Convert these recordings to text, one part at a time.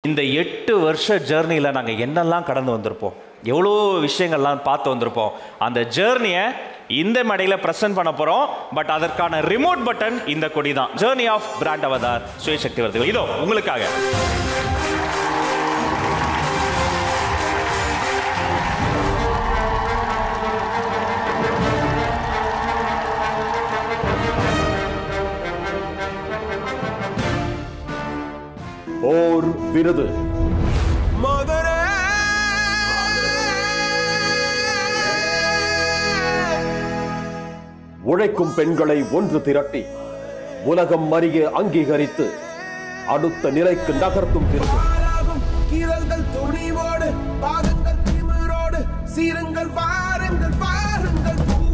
இந்த 8 வருஷ ஜர்னியில் நாங்கள் என்னெல்லாம் கடந்து வந்திருப்போம், எவ்வளோ விஷயங்கள்லாம் பார்த்து வந்திருப்போம். அந்த ஜேர்னியை இந்த மேடையில் ப்ரெசென்ட் பண்ண போகிறோம். பட் அதற்கான ரிமோட் பட்டன் இந்த கொடி தான். ஜேர்னி ஆஃப் பிராண்ட் அவதார் சுயசக்தி விருதுகள் இதோ உங்களுக்காக. ஓர் விருது. உழைக்கும் பெண்களை ஒன்று திரட்டி உலகம் அறிய அங்கீகரித்து அடுத்த நிலைக்கு நகர்த்தும் விருது.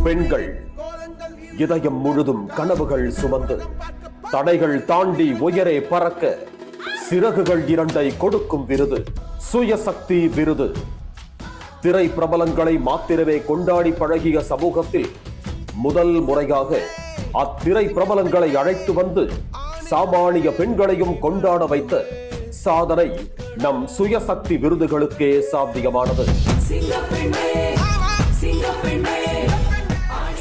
பெண்கள் இதயம் முழுதும் கனவுகள் சுமந்து தடைகள் தாண்டி உயரே பறக்க சிறகுகள் 2 கொடுக்கும் விருது சுயசக்தி விருது. திரை பிரபலங்களை மாத்திரமே கொண்டாடி பழகிய சமூகத்தில் முதல் முறையாக அத்திரை பிரபலங்களை அழைத்து வந்து சாமானிய பெண்களையும் கொண்டாட வைத்த சாதனை நம் சுயசக்தி விருதுகளுக்கே சாத்தியமானது.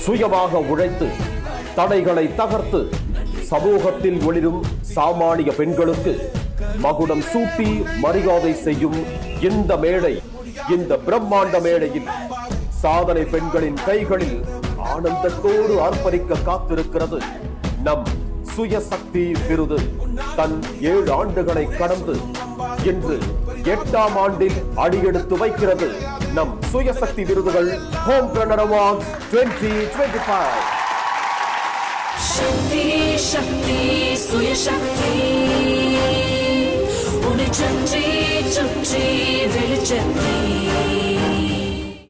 சுயமாக உழைத்து தடைகளை தகர்த்து சமூகத்தில் ஒளிரும் சாமானிய பெண்களுக்கு மகுடம் சூட்டி மரியாதை செய்யும் இந்த மேடை, இந்த பிரம்மாண்ட மேடையில் சாதனை பெண்களின் கைகளில் ஆனந்தத்தோடு அர்ப்பணிக்க காத்திருக்கிறது நம் சுயசக்தி விருது. தன் 7 ஆண்டுகளை கடந்து இன்று 8ஆம் ஆண்டில் அடியெடுத்து வைக்கிறது நம் சுயசக்தி விருதுகள் ஹோம் ரன்னர் அவார்ட்ஸ் 2025. शक्ति शक्ति सुय शक्ति उन्हें चुट्टी चुट्टी